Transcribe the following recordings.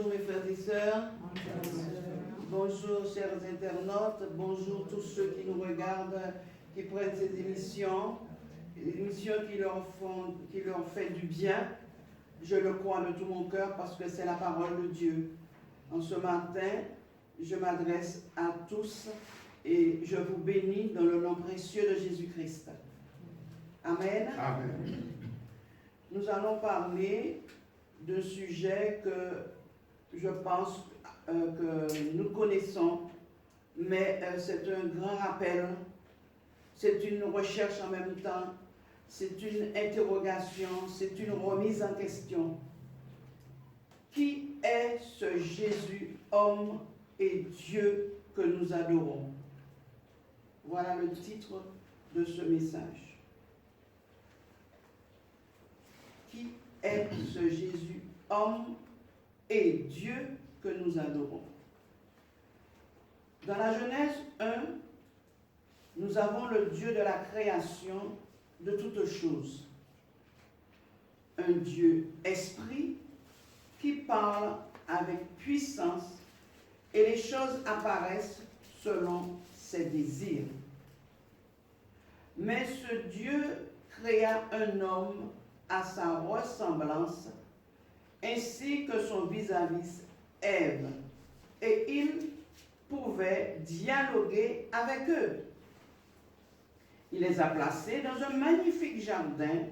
Bonjour mes frères et sœurs. Bonjour chers internautes. Bonjour tous ceux qui nous regardent, qui prennent ces émissions qui leur fait du bien. Je le crois de tout mon cœur parce que c'est la parole de Dieu. En ce matin, je m'adresse à tous et je vous bénis dans le nom précieux de Jésus-Christ. Amen. Amen. Nous allons parler d'un sujet que je pense que nous connaissons, mais c'est un grand rappel, c'est une recherche en même temps, c'est une interrogation, c'est une remise en question. Qui est ce Jésus, homme et Dieu que nous adorons? Voilà le titre de ce message. Qui est ce Jésus, homme et Dieu que nous adorons? Dans la Genèse 1, nous avons le Dieu de la création de toutes choses. Un Dieu esprit qui parle avec puissance et les choses apparaissent selon ses désirs. Mais ce Dieu créa un homme à sa ressemblance, ainsi que son vis-à-vis Ève, et il pouvait dialoguer avec eux. Il les a placés dans un magnifique jardin,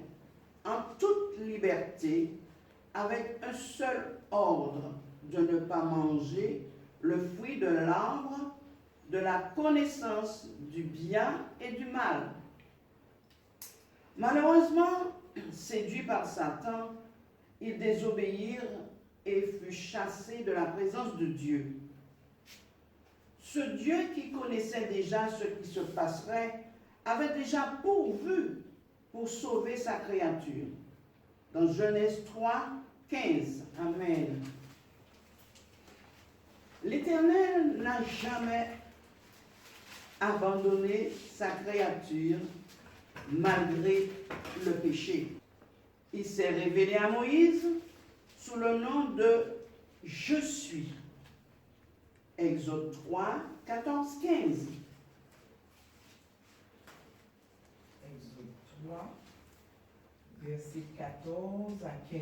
en toute liberté, avec un seul ordre, de ne pas manger le fruit de l'arbre de la connaissance du bien et du mal. Malheureusement, séduits par Satan, ils désobéirent et furent chassés de la présence de Dieu. Ce Dieu qui connaissait déjà ce qui se passerait avait déjà pourvu pour sauver sa créature. Dans Genèse 3, 15. Amen. L'Éternel n'a jamais abandonné sa créature malgré le péché. Il s'est révélé à Moïse sous le nom de « Je suis ». Exode 3, 14, 15. Exode 3, versets 14 à 15.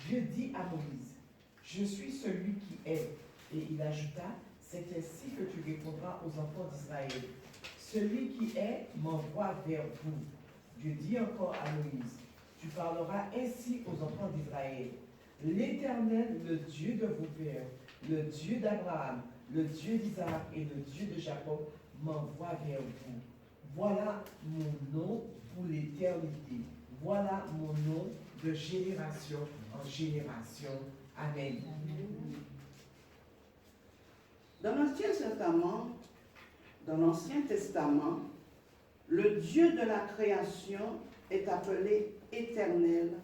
Dieu dit à Moïse, « Je suis celui qui est. » Et il ajouta, « C'est ainsi que tu répondras aux enfants d'Israël. Celui qui est m'envoie vers vous. » Dieu dit encore à Moïse, « Tu parleras ainsi aux enfants d'Israël. L'Éternel, le Dieu de vos pères, le Dieu d'Abraham, le Dieu d'Isaac et le Dieu de Jacob m'envoie vers vous. Voilà mon nom pour l'éternité. Voilà mon nom de génération en génération. Amen. Dans l'Ancien Testament, le Dieu de la création est appelé Éternel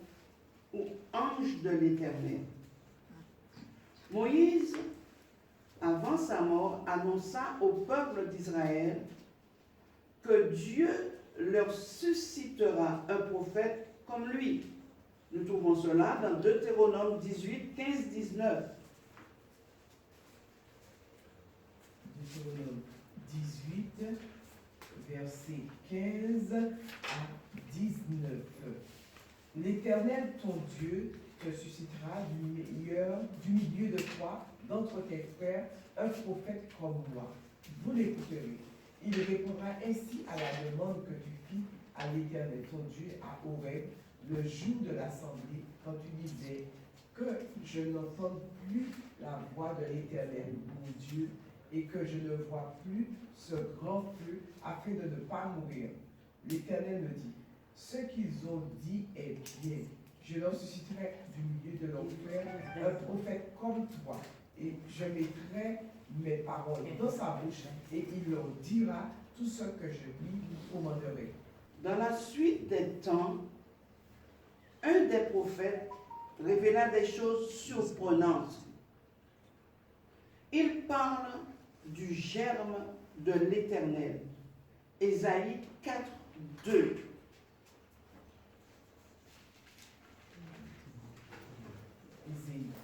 ou Ange de l'Éternel. Moïse, avant sa mort, annonça au peuple d'Israël que Dieu leur suscitera un prophète comme lui. Nous trouvons cela dans Deutéronome 18, 15, 19. Deutéronome 18, versets 15 à 19. L'Éternel, ton Dieu, te suscitera du milieu de toi, d'entre tes frères, un prophète comme moi. Vous l'écouterez. Il répondra ainsi à la demande que tu fis à l'Éternel, ton Dieu, à Horeb, le jour de l'assemblée, quand tu disais que je n'entende plus la voix de l'Éternel, mon Dieu, et que je ne vois plus ce grand feu afin de ne pas mourir. L'Éternel me dit, ce qu'ils ont dit est bien. Je leur susciterai du milieu de leurs frères un prophète comme toi, et je mettrai mes paroles dans sa bouche, et il leur dira tout ce que je lui commanderai. Dans la suite des temps, un des prophètes révéla des choses surprenantes. Il parle du germe de l'Éternel. Ésaïe 4, 2.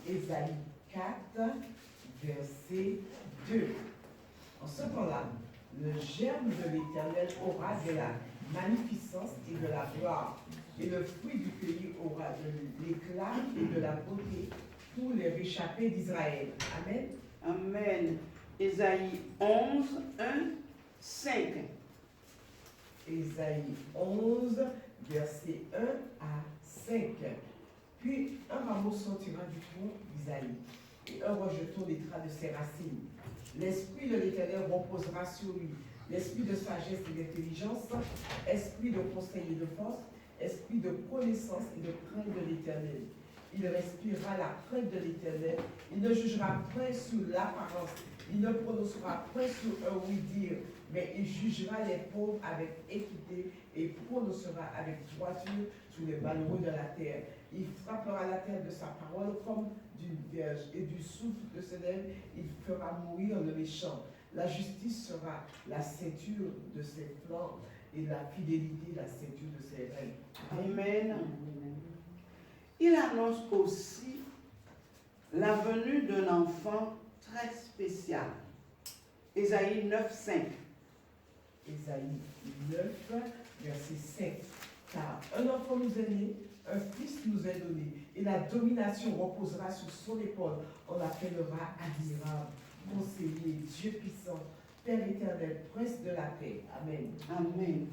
Ésaïe verset 2. En ce temps-là, le germe de l'Éternel aura de la magnificence et de la gloire, et le fruit du pays aura de l'éclat et de la beauté pour les réchappés d'Israël. Amen. Amen. Ésaïe 11, 1, 5. Ésaïe 11, versets 1 à 5. Puis un rameau sortira du tronc d'Isaïe, et un rejeton naîtra de ses racines. L'esprit de l'Éternel reposera sur lui, l'esprit de sagesse et d'intelligence, esprit de conseil et de force, esprit de connaissance et de crainte de l'Éternel. Il respirera la crainte de l'Éternel, il ne jugera point sur l'apparence, il ne prononcera point sur un oui-dire, mais il jugera les pauvres avec équité et prononcera avec droiture sur les malheureux de la terre. Il frappera la terre de sa parole comme d'une verge, et du souffle de ses lèvres, il fera mourir le méchant. La justice sera la ceinture de ses flancs, et la fidélité la ceinture de ses rênes. Amen. Il annonce aussi la venue d'un enfant très spécial. Ésaïe 9, 5. Ésaïe 9, verset 5. Car un enfant nous est né, un fils nous est donné, et la domination reposera sur son épaule. On l'appellera admirable, conseiller, Dieu puissant, Père éternel, prince de la paix. Amen. Amen.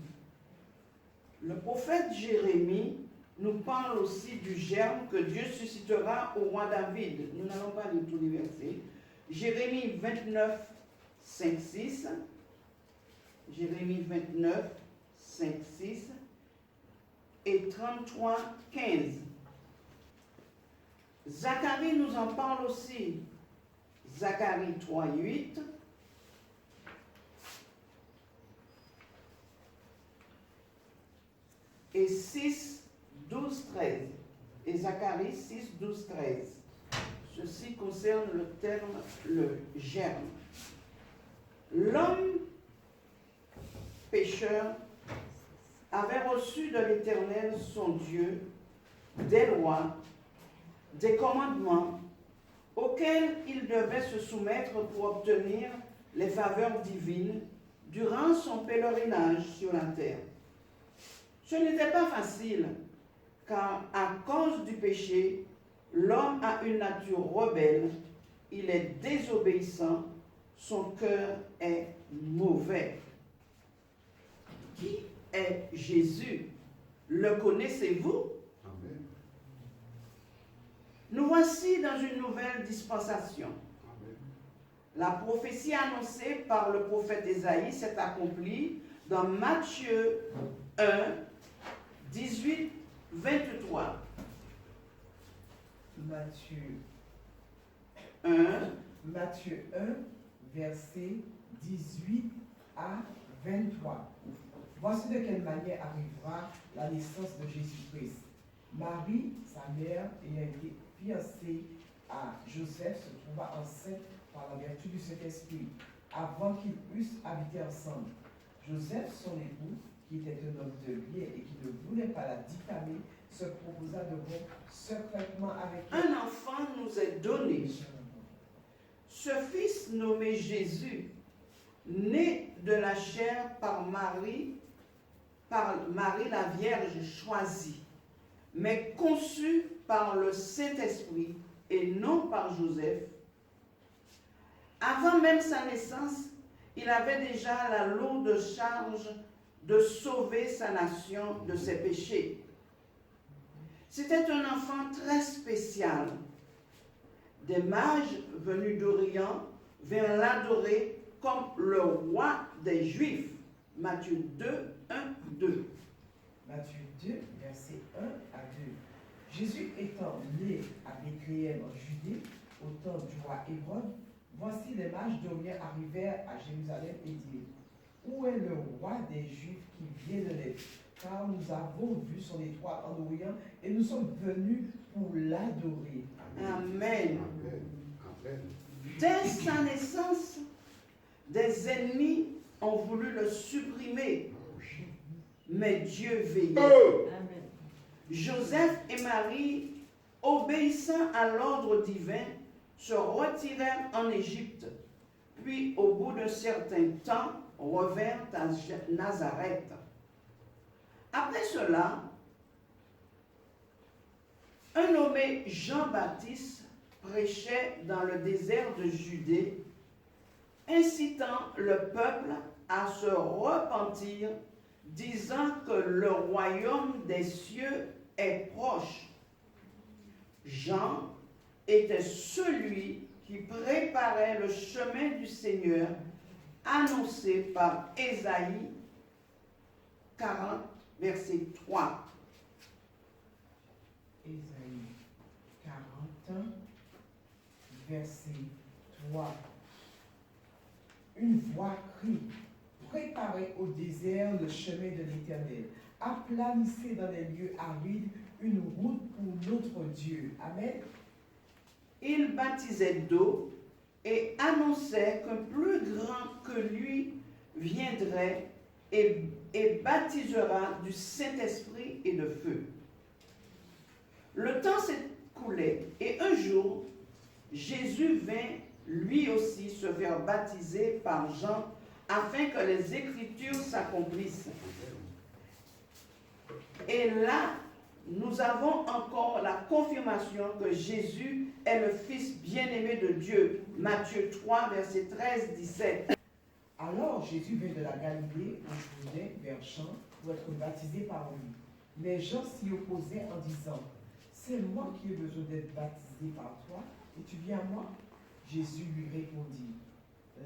Le prophète Jérémie nous parle aussi du germe que Dieu suscitera au roi David. Nous n'allons pas lire tous les versets. Jérémie 29, 5, 6. Jérémie 29, 5, 6. Et 33, 15. Zacharie nous en parle aussi. Zacharie 3, 8. Et 6, 12, 13. Et Zacharie 6, 12, 13. Ceci concerne le terme, le germe. L'homme pécheur avait reçu de l'Éternel son Dieu des lois, des commandements auxquels il devait se soumettre pour obtenir les faveurs divines durant son pèlerinage sur la terre. Ce n'était pas facile, car à cause du péché, l'homme a une nature rebelle, il est désobéissant, son cœur est mauvais. Qui est Jésus? Le connaissez-vous? Amen. Nous voici dans une nouvelle dispensation. Amen. La prophétie annoncée par le prophète Ésaïe s'est accomplie dans Matthieu 1, 18, 23. Matthieu 1, verset 18 à 23. Voici de quelle manière arrivera la naissance de Jésus-Christ. Marie, sa mère, ayant été fiancée à Joseph, se trouva enceinte par la vertu du Saint-Esprit, avant qu'ils eussent habité ensemble. Joseph, son époux, qui était un homme de bien et qui ne voulait pas la diffamer, se proposa de rompre secrètement avec elle. Un enfant nous est donné. Ce fils nommé Jésus, né de la chair par Marie la Vierge choisie, mais conçu par le Saint-Esprit et non par Joseph. Avant même sa naissance, il avait déjà la lourde charge de sauver sa nation de ses péchés. C'était un enfant très spécial. Des mages venus d'Orient vinrent l'adorer comme le roi des Juifs. Matthieu 2, 1, 2. Matthieu 2, versets 1 à 2. Jésus étant né à Bethléem en Judée, au temps du roi Hérode, voici les mages d'Orient arrivèrent à Jérusalem et dirent: Où est le roi des Juifs qui vient de naître? Car nous avons vu son étoile en Orient et nous sommes venus pour l'adorer. Amen. Amen. Amen. Dès sa naissance, des ennemis ont voulu le supprimer, mais Dieu veillait. Amen. Joseph et Marie, obéissant à l'ordre divin, se retirèrent en Égypte, puis au bout d'un certain temps revinrent à Nazareth. Après cela, un nommé Jean-Baptiste prêchait dans le désert de Judée, incitant le peuple à se repentir, disant que le royaume des cieux est proche. Jean était celui qui préparait le chemin du Seigneur, annoncé par Ésaïe 40, verset 3. Ésaïe 40, verset 3. Une voix crie, préparez au désert le chemin de l'Éternel, aplanissez dans les lieux arides une route pour notre Dieu. Amen. Il baptisait d'eau et annonçait qu'un plus grand que lui viendrait et baptisera du Saint-Esprit et de feu. Le temps s'écoulait et un jour, Jésus vint lui aussi se faire baptiser par Jean afin que les Écritures s'accomplissent. Et là, nous avons encore la confirmation que Jésus est le Fils bien-aimé de Dieu. Matthieu 3, verset 13-17. Alors Jésus vint de la Galilée au Jourdain vers Jean pour être baptisé par lui. Mais Jean s'y opposait en disant, c'est moi qui ai besoin d'être baptisé par toi, et tu viens à moi? Jésus lui répondit,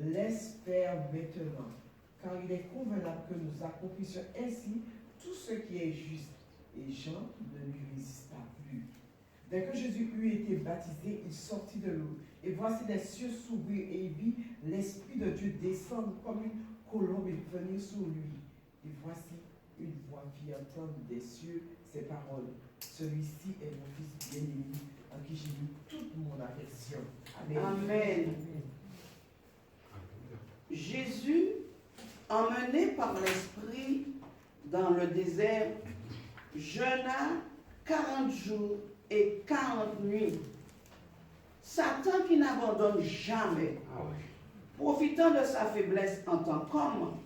laisse faire maintenant, car il est convenable que nous accomplissions ainsi tout ce qui est juste. Et Jean ne lui résista plus. Dès que Jésus eut été baptisé, il sortit de l'eau. Et voici les cieux s'ouvrir et il vit l'Esprit de Dieu descendre comme une colombe et venir sur lui. Et voici une voix qui entend des cieux ces paroles. Celui-ci est mon Fils bien-aimé, en qui j'ai mis toute mon affection. Amen. Amen. Jésus, emmené par l'Esprit dans le désert, jeûna 40 jours et 40 nuits. Satan, qui n'abandonne jamais, profitant de sa faiblesse en tant qu'homme,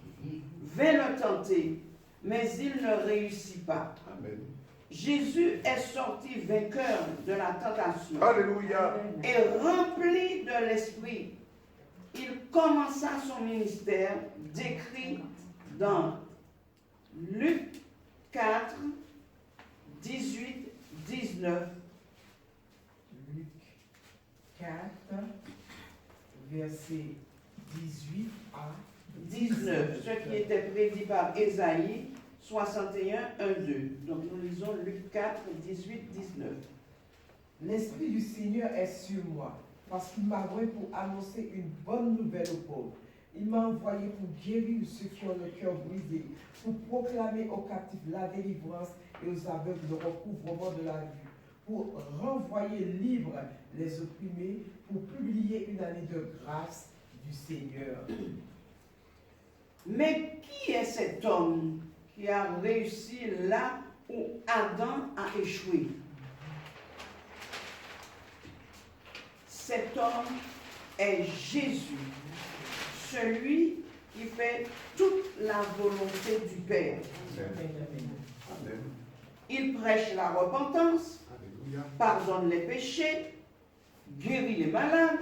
vint le tenter, mais il ne réussit pas. Amen. Jésus est sorti vainqueur de la tentation. Alléluia. Et rempli de l'Esprit, il commença son ministère décrit dans Luc 4, 18, 19. Luc 4, verset 18 à 19, ce qui était prédit par Ésaïe 61, 1, 2. Donc nous lisons Luc 4, 18, 19. L'Esprit du Seigneur est sur moi, parce qu'il m'a envoyé pour annoncer une bonne nouvelle aux pauvres. Il m'a envoyé pour guérir ceux qui ont le cœur brisé, pour proclamer aux captifs la délivrance et aux aveugles le recouvrement de la vue, pour renvoyer libres les opprimés, pour publier une année de grâce du Seigneur. Mais qui est cet homme qui a réussi là où Adam a échoué? Cet homme est Jésus, celui qui fait toute la volonté du Père. Amen. Il prêche la repentance, Alléluia. pardonne les péchés, guérit les malades,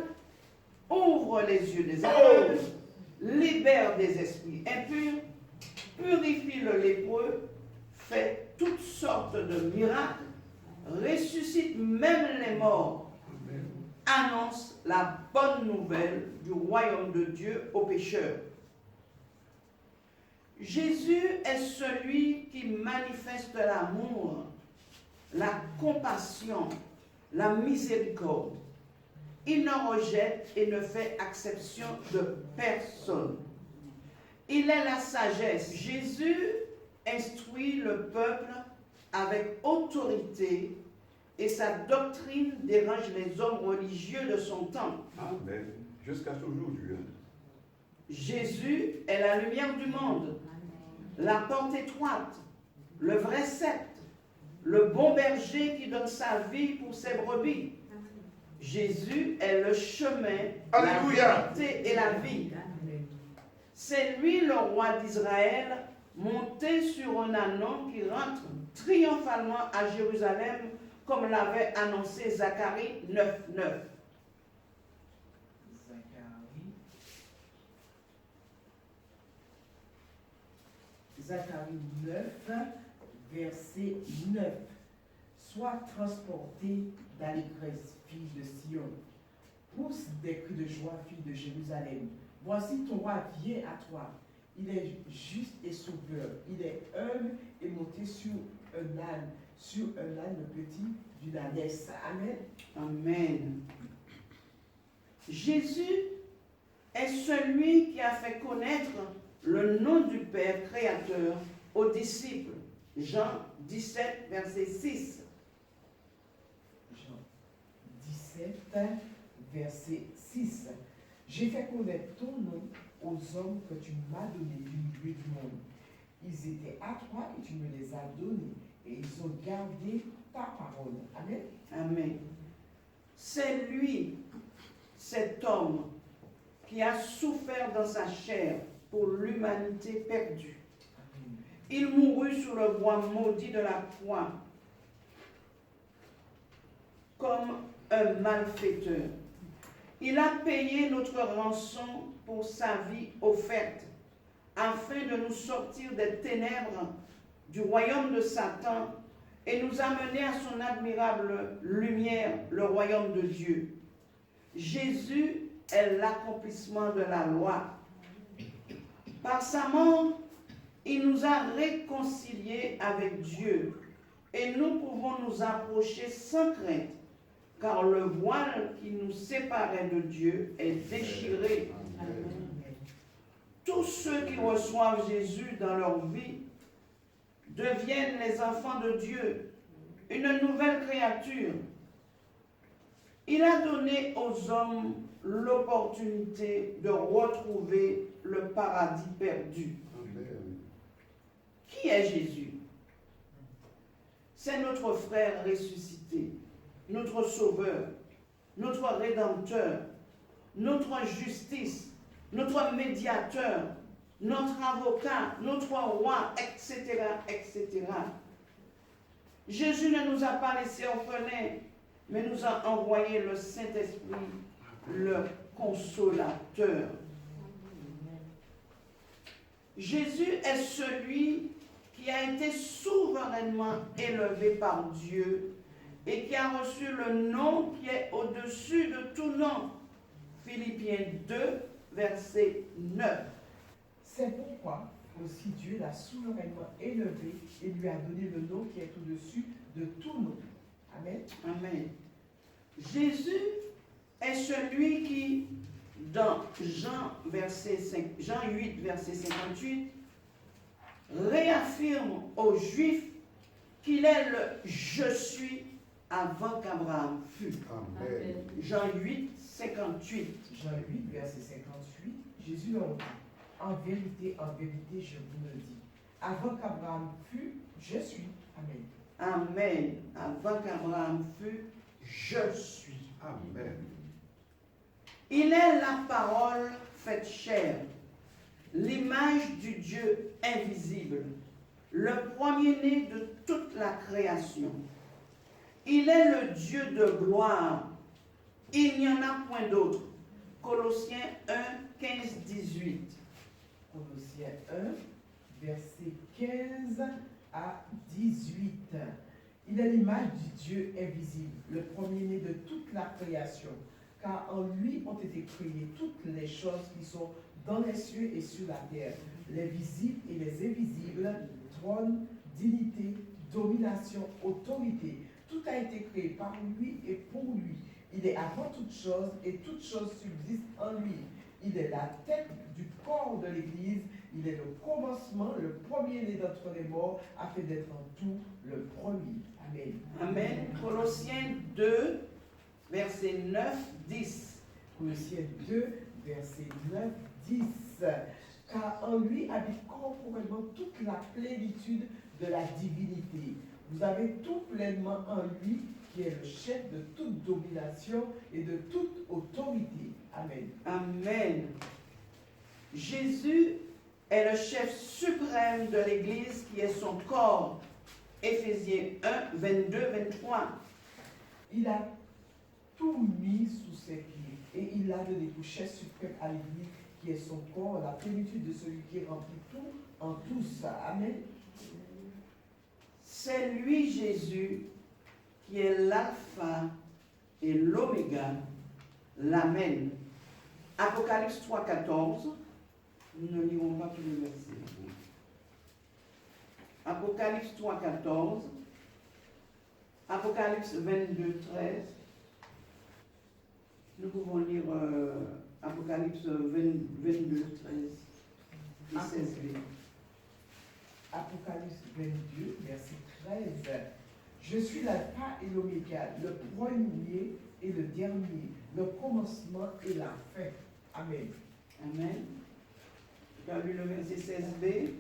ouvre les yeux des aveugles, libère des esprits impurs, purifie le lépreux, fait toutes sortes de miracles, ressuscite même les morts, Amen. annonce la bonne nouvelle du royaume de Dieu aux pécheurs. Jésus est celui qui manifeste l'amour, la compassion, la miséricorde. Il ne rejette et ne fait exception de personne. Il est la sagesse. Jésus instruit le peuple avec autorité et sa doctrine dérange les hommes religieux de son temps. Amen. Jusqu'à aujourd'hui. Jésus est la lumière du monde, la porte étroite, le vrai sceptre, le bon berger qui donne sa vie pour ses brebis. Jésus est le chemin, Alléluia. la vérité et la vie. C'est lui le roi d'Israël, monté sur un ânon qui rentre triomphalement à Jérusalem, comme l'avait annoncé Zacharie 9:9. Zacharie 9, verset 9. Sois transporté d'allégresse, fille de Sion. Pousse des cris de joie, fille de Jérusalem. Voici ton roi vient à toi. Il est juste et sauveur. Il est humble et monté sur un âne petit d'une ânesse. Amen. Amen. Jésus est celui qui a fait connaître le nom du Père créateur aux disciples. Jean 17, verset 6. Jean 17, verset 6. J'ai fait connaître ton nom aux hommes que tu m'as donnés du milieu du monde. Ils étaient à toi et tu me les as donnés et ils ont gardé ta parole. Amen. Amen. C'est lui, cet homme, qui a souffert dans sa chair pour l'humanité perdue. Amen. Il mourut sur le bois maudit de la croix comme un malfaiteur. Il a payé notre rançon pour sa vie offerte, afin de nous sortir des ténèbres du royaume de Satan et nous amener à son admirable lumière, le royaume de Dieu. Jésus est l'accomplissement de la loi. Par sa mort, il nous a réconciliés avec Dieu et nous pouvons nous approcher sans crainte, car le voile qui nous séparait de Dieu est déchiré. Tous ceux qui reçoivent Jésus dans leur vie deviennent les enfants de Dieu, une nouvelle créature. Il a donné aux hommes l'opportunité de retrouver le paradis perdu. Amen. Qui est Jésus? C'est notre frère ressuscité, notre sauveur, notre rédempteur, notre justice, notre médiateur, notre avocat, notre roi, etc., etc. Jésus ne nous a pas laissés orphelins, mais nous a envoyé le Saint-Esprit, le consolateur. Jésus est celui qui a été souverainement élevé par Dieu et qui a reçu le nom qui est au-dessus de tout nom. Philippiens 2, verset 9. C'est pourquoi aussi Dieu l'a souverainement élevé et lui a donné le nom qui est au-dessus de tout nom. Amen. Amen. Jésus est celui qui, dans Jean 8, verset 58, réaffirme aux Juifs qu'il est le « je suis » avant qu'Abraham fût. Amen. Jean 8, 58. Jean 8, verset 58, Jésus leur dit, en vérité, je vous le dis, avant qu'Abraham fût, je suis. Amen. Amen. Avant qu'Abraham fût, je suis. Amen. Il est la parole faite chair, l'image du Dieu invisible, le premier-né de toute la création. Il est le Dieu de gloire. Il n'y en a point d'autre. Colossiens 1, 15, 18. Colossiens 1, verset 15 à 18. Il est l'image du Dieu invisible, le premier-né de toute la création, car en lui ont été créées toutes les choses qui sont dans les cieux et sur la terre, les visibles et les invisibles, trône, dignité, domination, autorité. Tout a été créé par lui et pour lui. Il est avant toute chose et toute chose subsiste en lui. Il est la tête du corps de l'Église. Il est le commencement, le premier-né d'entre les morts, afin d'être en tout le premier. Amen. Amen. Colossiens 2, versets 9, 10. Colossiens 2, verset 9, 10. Car en lui habite corporellement toute la plénitude de la divinité. Vous avez tout pleinement en lui qui est le chef de toute domination et de toute autorité. Amen. Amen. Jésus est le chef suprême de l'Église qui est son corps. Éphésiens 1, 22, 23. Il a tout mis sous ses pieds et il a donné pour chef suprême à l'Église qui est son corps, la plénitude de celui qui remplit tout en tous. Amen. C'est lui, Jésus, qui est l'alpha et l'oméga, l'Amen. Apocalypse 3, 14. Nous ne lirons pas tous les versets. Apocalypse 3, 14. Apocalypse 22, 13. Nous pouvons lire Apocalypse 22, 13 et 16b. Apocalypse 22, verset 13. Je suis l'alpha et l'oméga, le premier et le dernier, le commencement et la fin. Amen. Amen. Tu as lu le verset 16b?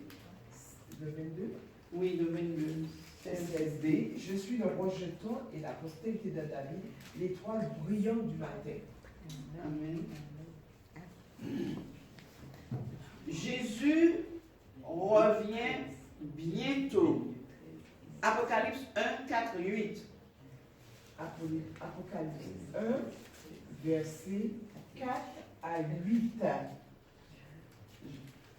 Le 22. Oui, le 22. 16b. 16b. Je suis le rejeton et la postérité de David, l'étoile brillante du matin. Amen. Jésus revient bientôt. Apocalypse 1, 4, 8. Apocalypse 1, verset 4 à 8.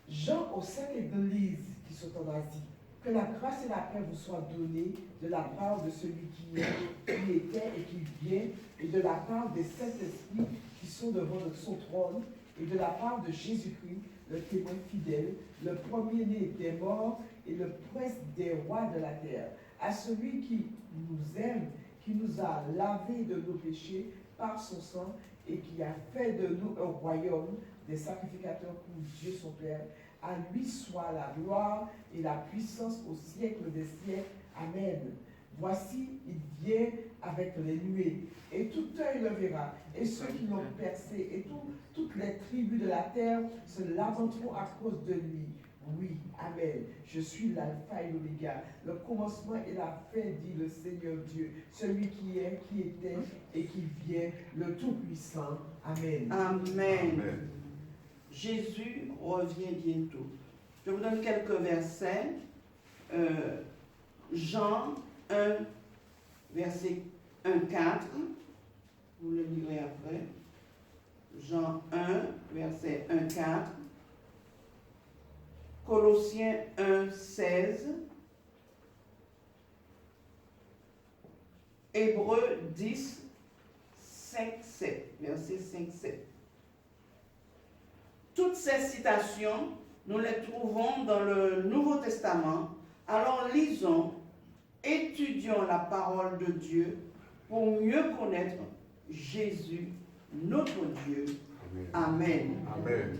Jean aux 5 églises qui sont en Asie, que la grâce et la paix vous soient données de la part de celui qui est, qui était et qui vient, et de la part des saints esprits qui sont devant son trône, et de la part de Jésus-Christ, le témoin fidèle, le premier-né des morts et le prince des rois de la terre, à celui qui nous aime, qui nous a lavés de nos péchés par son sang et qui a fait de nous un royaume des sacrificateurs pour Dieu son Père. À lui soit la gloire et la puissance au siècle des siècles. Amen. Voici, il vient avec les nuées, et tout œil le verra, et ceux qui l'ont percé, et toutes les tribus de la terre se lamenteront à cause de lui. Oui, Amen. Je suis l'alpha et l'oméga, le commencement et la fin, dit le Seigneur Dieu, celui qui est, qui était et qui vient, le Tout-Puissant. Amen. Amen. Amen. Jésus revient bientôt. Je vous donne quelques versets. Jean 1, verset 1, 4. Vous le lirez après. Jean 1, verset 1, 4. Colossiens 1, 16. Hébreux 10, 5, 7. Verset 5, 7. Toutes ces citations, nous les trouvons dans le Nouveau Testament. Alors lisons, étudions la parole de Dieu pour mieux connaître Jésus, notre Dieu. Amen. Amen. Amen.